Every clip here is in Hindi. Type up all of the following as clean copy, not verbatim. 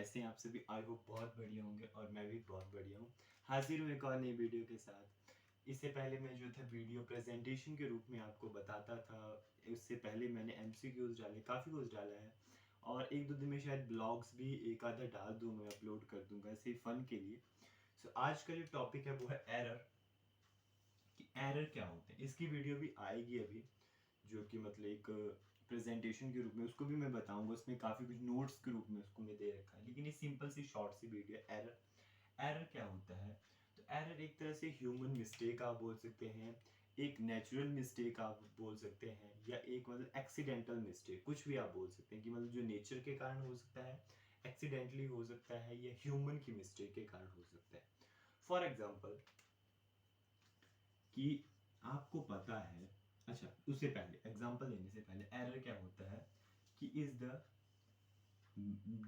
कैसे हैं आप सभी। आई होप बहुत बढ़िया होंगे और मैं भी बहुत बढ़िया हूँ। हाजिर हूँ एक और नई वीडियो के साथ। इससे पहले मैं जो था वीडियो प्रेजेंटेशन के रूप में आपको बताता था। उससे पहले मैंने एमसीक्यूज डाले, काफ़ी कुछ डाला है और एक दो दिन में शायद ब्लॉग्स भी एक आधा डाल दूँ, मैं अपलोड कर दूंगा ऐसे ही फ़न के लिए। सो आज का जो टॉपिक है वो है एरर, कि एरर क्या होते हैं। इसकी वीडियो भी आएगी अभी, जो कि मतलब एक प्रेजेंटेशन के रूप में, उसको भी मैं बताऊंगा। उसमें काफ़ी कुछ नोट्स के रूप में उसको मैं दे रखा है, लेकिन ये सिंपल सी शॉर्ट सी वीडियो। एरर, एरर क्या होता है? तो एरर एक तरह से ह्यूमन मिस्टेक आप बोल सकते हैं, एक नेचुरल मिस्टेक आप बोल सकते हैं, या एक मतलब एक्सीडेंटल मिस्टेक, कुछ भी आप बोल सकते हैं। कि मतलब जो नेचर के कारण हो सकता है, एक्सीडेंटली हो सकता है, या ह्यूमन की मिस्टेक के कारण हो सकता है। फॉर एग्जाम्पल, कि आपको पता है, अच्छा उससे पहले एग्जांपल देने से पहले, एरर क्या होता है कि is the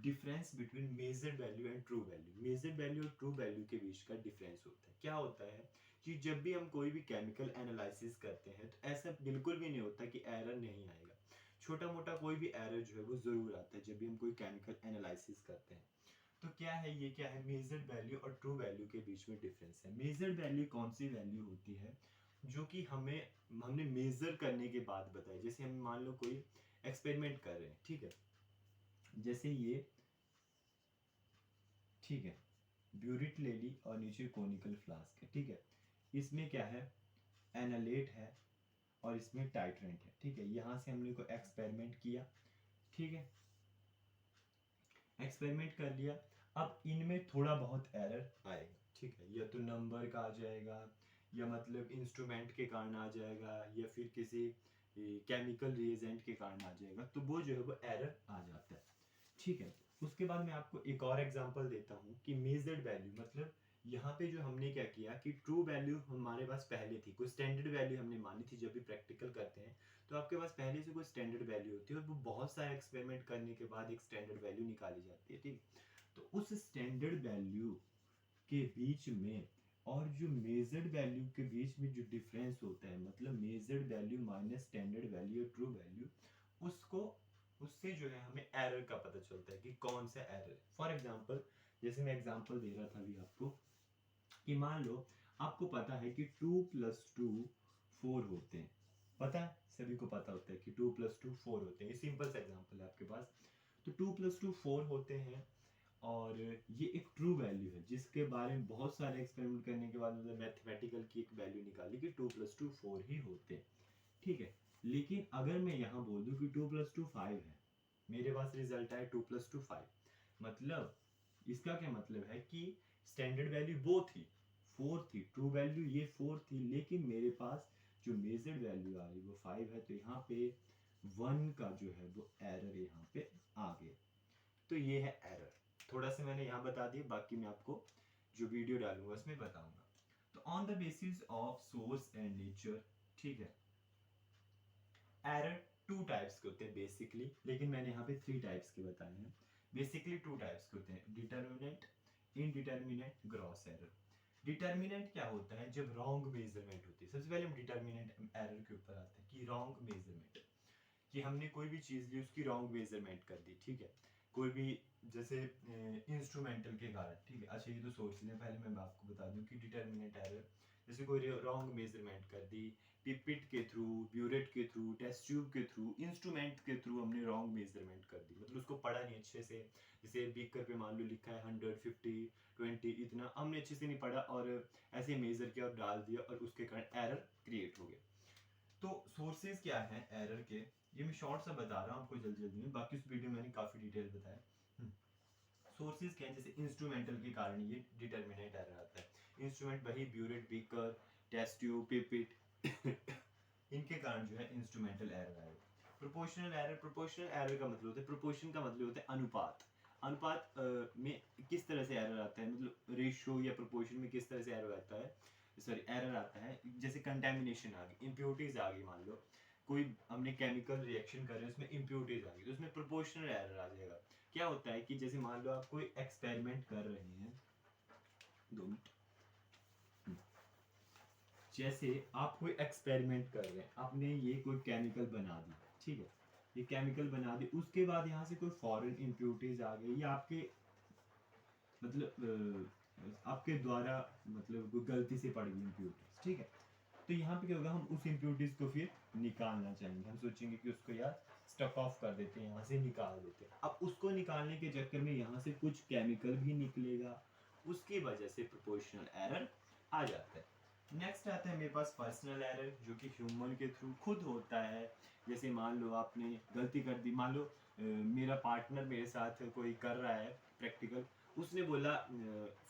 difference between measured value and true value. Measured value और ट्रू वैल्यू के बीच का डिफरेंस होता है। क्या होता है कि जब भी हम कोई भी केमिकल एनालिसिस करते हैं तो ऐसा बिल्कुल भी नहीं होता कि एरर नहीं आएगा। छोटा मोटा कोई भी एरर जो है वो जरूर आता है जब भी हम कोई केमिकल एनालिसिस करते हैं। तो क्या है ये, क्या है मेजर्ड वैल्यू और ट्रू वैल्यू के बीच में डिफरेंस है। मेजर्ड वैल्यू कौन सी वैल्यू होती है जो कि हमने मेजर करने के बाद बताई। जैसे हम मान लो कोई एक्सपेरिमेंट कर रहे हैं, ठीक है, जैसे ये, ठीक है, ब्यूरिट ले ली और नीचे कोनिकल फ्लास्क है, ठीक है। इसमें क्या है, एनालेट है और इसमें टाइट्रेंट है, ठीक है। यहाँ से हमने को एक्सपेरिमेंट किया, ठीक है, एक्सपेरिमेंट कर लिया। अब इनमें थोड़ा बहुत एरर आएगा, ठीक है, या तो नंबर का आ जाएगा, या मतलब इंस्ट्रूमेंट के कारण आ जाएगा, या फिर किसी केमिकल रिएजेंट के कारण आ जाएगा। तो वो जो है वो एरर आ जाता है, ठीक है। उसके बाद मैं आपको एक और एग्जांपल देता हूँ कि मेजर्ड वैल्यू मतलब यहाँ पे जो हमने क्या किया कि ट्रू वैल्यू हमारे पास पहले थी, कोई स्टैंडर्ड वैल्यू हमने मानी थी। जब भी प्रैक्टिकल करते हैं तो आपके पास पहले से कोई स्टैंडर्ड वैल्यू होती है और वो बहुत सारे एक्सपेरिमेंट करने के बाद एक स्टैंडर्ड वैल्यू निकाली जाती है, ठीक। तो उस स्टैंडर्ड वैल्यू के बीच में और जो मेजर्ड वैल्यू के बीच में जो डिफरेंस होता है, मतलब measured value minus standard value और ट्रू वैल्यू, उसको उससे जो है हमें एरर का पता चलता है कि कौन सा एरर है। फॉर एग्जांपल, जैसे मैं एग्जांपल दे रहा था अभी आपको, कि मान लो आपको पता है कि 2+2 4 होते हैं। पता है, सभी को पता होता है कि 2+2 4 होते हैं। ये सिंपल सा एग्जांपल है आपके पास। तो 2+2 4 होते हैं और ये एक ट्रू वैल्यू है जिसके बारे में बहुत सारे एक्सपेरिमेंट करने के बाद मतलब मैथमेटिकल की एक वैल्यू निकाली कि 2+2 4 ही होते हैं, ठीक है। लेकिन अगर मैं यहाँ बोल दूं कि 2+2 5 है, मेरे पास रिजल्ट आया 2+2 5, मतलब इसका क्या मतलब है कि स्टैंडर्ड वैल्यू वो थी 4 थी, ट्रू वैल्यू ये 4 थी, लेकिन मेरे पास जो मेजर्ड वैल्यू आ रही वो 5 है। तो यहाँ पे 1 का जो है वो एरर यहाँ पे आ गया। तो ये है एरर। थोड़ा सा मैंने यहाँ बता दिया, बाकी मैं आपको जो वीडियो डालूंगा उसमें बताऊंगा। तो on the basis of source and nature, ठीक है, एरर टू टाइप्स के होते हैं बेसिकली, लेकिन मैंने यहाँ पे 3 टाइप्स के बताए हैं। बेसिकली 2 टाइप्स के होते हैं, determinant, indeterminate, gross error. Determinant क्या होता है, जब रॉन्ग मेजरमेंट होती है। सबसे पहले हम डिटर्मिनेंट एरर के ऊपर आते हैं कि रॉन्ग मेजरमेंट, कि हमने कोई भी चीज़ ली उसकी रॉन्ग मेजरमेंट कर दी, ठीक है। कोई भी, जैसे इंस्ट्रूमेंटल के कारण, ठीक है। अच्छा ये तो सोर्सेज है, पहले मैं आपको बता दूं कि डिटर्मिनेंट एरर, जैसे कोई रॉन्ग मेजरमेंट कर दी, पिपिट के थ्रू, ब्यूरेट के थ्रू, टेस्ट ट्यूब के थ्रू, इंस्ट्रूमेंट के थ्रू हमने रॉन्ग मेजरमेंट कर दी, मतलब उसको पढ़ा नहीं अच्छे से। जैसे बीकर पे मान लो लिखा है 100 50 20, इतना हमने अच्छे से नहीं पढ़ा और ऐसे मेजर किया और डाल दिया और उसके कारण एरर क्रिएट हो गया। तो सोर्सेज क्या है एरर के, ये मैं शॉर्ट सा बता रहा हूँ आपको जल्दी जल्दी में, बाकी उस वीडियो में मैंने काफी डिटेल बताया। सोर्सेज क्या है, जैसे इंस्ट्रूमेंटल के कारण ये डिटर्मिनेंट एरर आता है। इंस्ट्रूमेंट वही burette, beaker, test tube, pipette इनके कारण जो है इंस्ट्रूमेंटल एरर आएगा। प्रोपोर्शनल एरर, प्रोपोर्शनल एरर का मतलब होता है, प्रोपोर्शन का मतलब होता है अनुपात। अनुपात में किस तरह से एरर आता है, मतलब रेशियो या प्रोपोर्शन में किस तरह से एरर आता है, सॉरी एरर आता है। जैसे कंटेमिनेशन आ गई, इम्प्योरिटीज आ गई, मान लो कोई हमने केमिकल रिएक्शन कर रहे हैं उसमें इम्प्योरिटीज आ गई, तो उसमें प्रोपोर्शनल एरर आ जाएगा। क्या होता है कि जैसे मान लो आप कोई एक्सपेरिमेंट कर रहे हैं, 2 मिनट, जैसे आप कोई एक्सपेरिमेंट कर रहे हैं, आपने ये कोई केमिकल बना दी, ठीक है, ये केमिकल बना दी, उसके बाद यहाँ से कोई फॉरेन इम्प्योरिटीज आ गई, या आपके मतलब आपके द्वारा मतलब कोई गलती से पड़ गई इम्प्योरिटीज, ठीक है। तो यहाँ पे क्या होगा, हम उस इम्प्योरिटीज को फिर निकालना चाहेंगे, हम सोचेंगे कि उसको यार स्टक ऑफ कर देते हैं, यहाँ से निकाल देते हैं। अब उसको निकालने के चक्कर में यहाँ से कुछ केमिकल भी निकलेगा, उसकी वजह से प्रोपोर्शनल एरर आ जाता है। नेक्स्ट आता है मेरे पास पर्सनल एरर, जो कि ह्यूमन के थ्रू खुद होता है। जैसे मान लो आपने गलती कर दी, मान लो मेरा पार्टनर मेरे साथ कोई कर रहा है प्रैक्टिकल, उसने बोला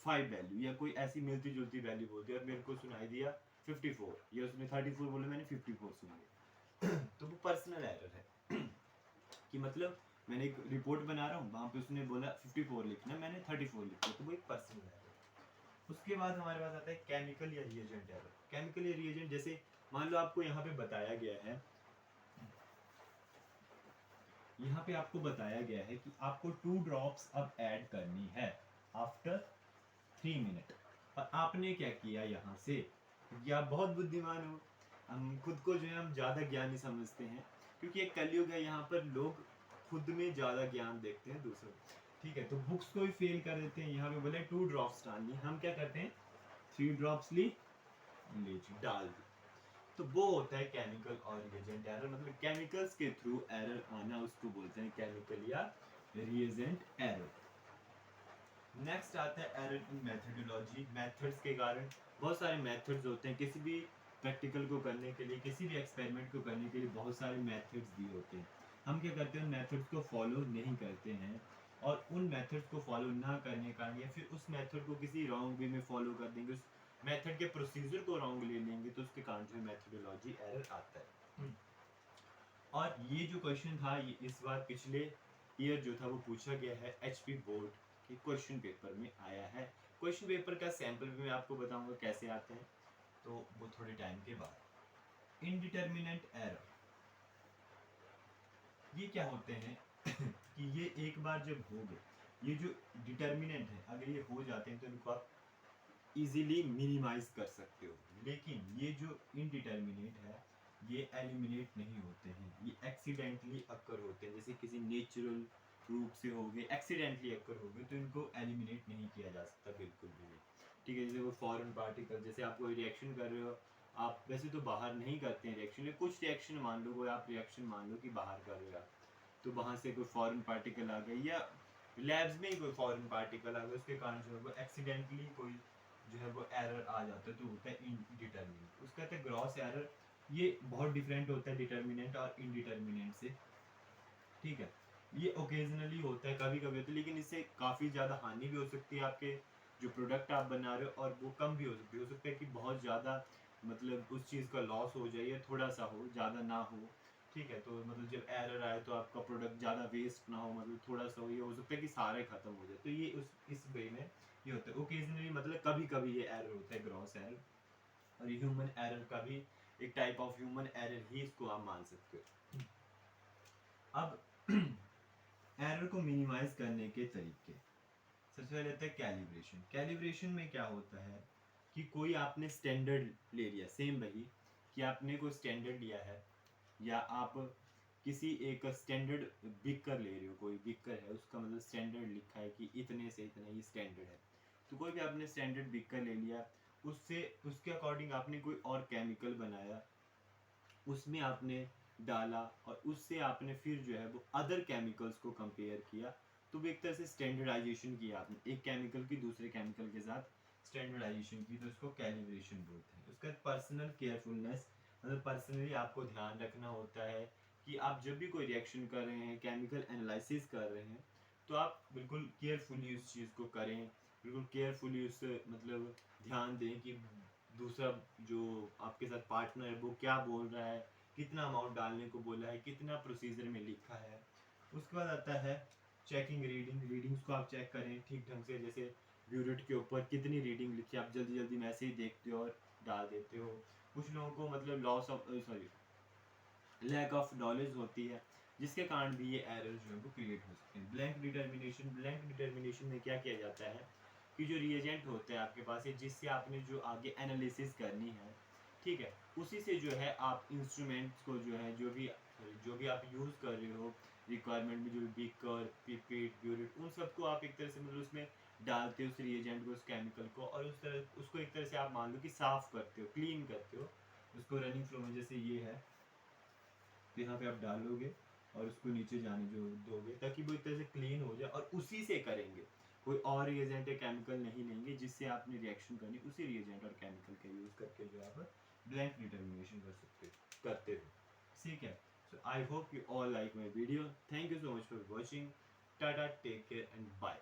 5 वैल्यू या कोई ऐसी मिलती जुलती वैल्यू बोल दी और मेरे को सुनाई दिया 54, या उसने 34 बोला, मैंने 54 सुनाई तो वो पर्सनल एरर है कि मतलब मैंने एक रिपोर्ट बना रहा हूँ, वहाँ पे उसने बोला 54 लिखना, मैंने 34 लिखा, तो वो एक पर्सनल एरर। उसके बाद हमारे पास आता है केमिकल या रिएजेंट एरर। केमिकल या रिएजेंट, जैसे मान लो आपको यहाँ पे बताया गया है, यहाँ पे आपको बताया गया है कि आपको 2 ड्रॉप्स अब ऐड करनी है आफ्टर 3 मिनट, और आपने क्या किया यहाँ से, क्योंकि आप बहुत बुद्धिमान हो, हम खुद को जो है हम ज़्यादा ज्ञानी समझते हैं, क्योंकि एक कलयुग है, यहाँ पर लोग खुद में ज़्यादा ज्ञान देखते हैं दूसरों, ठीक है। तो बुक्स को भी फेल कर देते हैं, यहाँ पे बोले 2 ड्रॉप्स डालनी, हम क्या करते हैं 3 ड्रॉप्स लीजिए डाल दी। तो वो होता है केमिकल और रिएजेंट एरर, मतलब केमिकल्स के थ्रू एरर आना, उसको बोलते हैं केमिकल या रिएजेंट एरर। नेक्स्ट आता है एरर इन मेथडोलॉजी। मेथड्स के कारण, बहुत सारे मेथड्स होते हैं किसी भी प्रैक्टिकल को करने के लिए, किसी भी एक्सपेरिमेंट को करने के लिए बहुत सारे मेथड्स दिए होते हैं। हम क्या करते हैं, उन मेथड्स को फॉलो नहीं करते हैं, और उन मेथड्स को फॉलो ना करने का, या फिर उस मेथड को किसी रॉन्ग वे में फॉलो कर देंगे, उस मेथड के प्रोसीजर को रॉन्ग ले लेंगे, तो उसके कारण जो मेथडोलॉजी एरर आता है। और ये जो क्वेश्चन था, ये इस बार पिछले ईयर जो था वो पूछा गया है, एचपी बोर्ड के क्वेश्चन पेपर में आया है। क्वेश्चन पेपर का सैंपल भी मैं आपको बताऊंगा कैसे आते हैं, तो वो थोड़े टाइम के बाद। इनडिटर्मिनेंट एरर, ये क्या होते हैं कि ये एक बार जब हो गए, ये जो डिटर्मिनेंट है, अगर ये हो जाते हैं तो इनको आप इजीली मिनिमाइज कर सकते हो, लेकिन ये जो इनडिटर्मिनेट है ये एलिमिनेट नहीं होते हैं, ये एक्सीडेंटली अकर होते हैं, जैसे किसी नेचुरल रूप से हो गए, एक्सीडेंटली अकर हो गए, तो इनको एलिमिनेट नहीं किया जा सकता बिल्कुल भी नहीं, ठीक है। जैसे वो फॉरेन पार्टिकल, जैसे आप कोई रिएक्शन कर रहे हो, आप वैसे तो बाहर नहीं करते हैं रिएक्शन, कुछ रिएक्शन मान लो, कोई आप रिएक्शन मान लो कि बाहर कर रहे हो आप, तो वहाँ से कोई फॉरेन पार्टिकल आ गई, या लैब्स में ही कोई फॉरेन पार्टिकल आ गया, उसके कारण जो है वो एक्सीडेंटली कोई जो है वो एरर आ जाता है, तो होता है इनडिटर्मिनेंट। उसका कहते हैं ग्रॉस एरर, ये बहुत डिफरेंट होता है डिटर्मिनेंट और इनडिटर्मिनेंट से, ठीक है। ये ओकेजनली होता है, कभी कभी होता है, लेकिन इससे काफ़ी ज़्यादा हानि भी हो सकती है आपके जो प्रोडक्ट आप बना रहे हो, और वो कम भी हो सकता है कि बहुत ज़्यादा मतलब उस चीज़ का लॉस हो जाए, या थोड़ा सा हो, ज़्यादा ना हो, ठीक है। तो मतलब जब एरर आए तो आपका प्रोडक्ट ज़्यादा वेस्ट ना हो, मतलब थोड़ा सा हो, ये हो सकता है कि सारे ख़त्म हो जाए, तो ये इस वे में ये होता है ओकेजनली, मतलब कभी कभी ये एरर होता है ग्रॉस एरर। और ह्यूमन एरर का भी एक टाइप ऑफ ह्यूमन एरर ही इसको आप मान सकते हो। अब एरर को मिनिमाइज करने के तरीके, सबसे पहले आता है कैलिब्रेशन। कैलिब्रेशन में क्या होता है कि कोई आपने स्टैंडर्ड ले लिया, सेम वही कि आपने कोई स्टैंडर्ड लिया है, या आप किसी एक स्टैंडर्ड बिकर ले रहे हो, कोई बिकर है उसका मतलब स्टैंडर्ड लिखा है कि इतने से इतना ये स्टैंडर्ड है, तो कोई भी आपने स्टैंडर्ड बिकर ले लिया, उससे उसके अकॉर्डिंग आपने कोई और केमिकल बनाया, उसमें आपने डाला, और उससे आपने फिर जो है वो अदर केमिकल्स को कंपेयर किया, तो वो एक तरह से स्टैंडर्डाइजेशन किया आपने, एक केमिकल की दूसरे केमिकल के साथ स्टैंडर्डाइजेशन की, तो उसको कैलिब्रेशन बोलते हैं। उसका पर्सनल केयरफुलनेस, मतलब पर्सनली आपको ध्यान रखना होता है कि आप जब भी कोई रिएक्शन कर रहे हैं, केमिकल एनालिसिस कर रहे हैं, तो आप बिल्कुल केयरफुली उस चीज़ को करें, बिल्कुल केयरफुली उस मतलब ध्यान दें कि दूसरा जो आपके साथ पार्टनर है वो क्या बोल रहा है, कितना अमाउंट डालने को बोला है, कितना प्रोसीजर में लिखा है। उसके बाद आता है चेकिंग रीडिंग्स को आप चेक करें ठीक ढंग से, जैसे ब्यूरेट के ऊपर कितनी रीडिंग लिखी है, आप जल्दी जल्दी में ऐसे ही देखते हो और डाल देते हो। कुछ लोगों को मतलब loss of sorry lack of knowledge होती है, जिसके कारण भी ये एरर जो है वो क्रिएट हो सकते हैं। ब्लैंक डिटर्मिनेशन में क्या किया जाता है कि जो रिएजेंट होते हैं आपके पास, जिससे आपने जो आगे एनालिसिस करनी है, ठीक है, उसी से जो है आप इंस्ट्रूमेंट्स को जो है जो भी आप यूज़ कर रहे हो रिक्वायरमेंट में, जो बीकर पिपेट ब्यूरेट, उन सबको आप एक तरह से मतलब उसमें डालते हो उस रिएजेंट को, उस केमिकल को, और उसको एक तरह से आप मान लो कि साफ करते हो, क्लीन करते हो उसको रनिंग फ्लो में। जैसे ये है तो यहाँ पे आप डालोगे और उसको नीचे जाने जो दोगे ताकि वो एक तरह से क्लीन हो जाए, और उसी से करेंगे, कोई और रिएजेंट या केमिकल नहीं लेंगे जिससे आपने रिएक्शन करनी, उसी रिएजेंट और केमिकल का यूज़ करके जो आप ब्लैंक डिटर्मिनेशन करते हो। ठीक है, so I hope you all like my video, thank you so much for watching, टाटा, टेक केयर एंड बाय।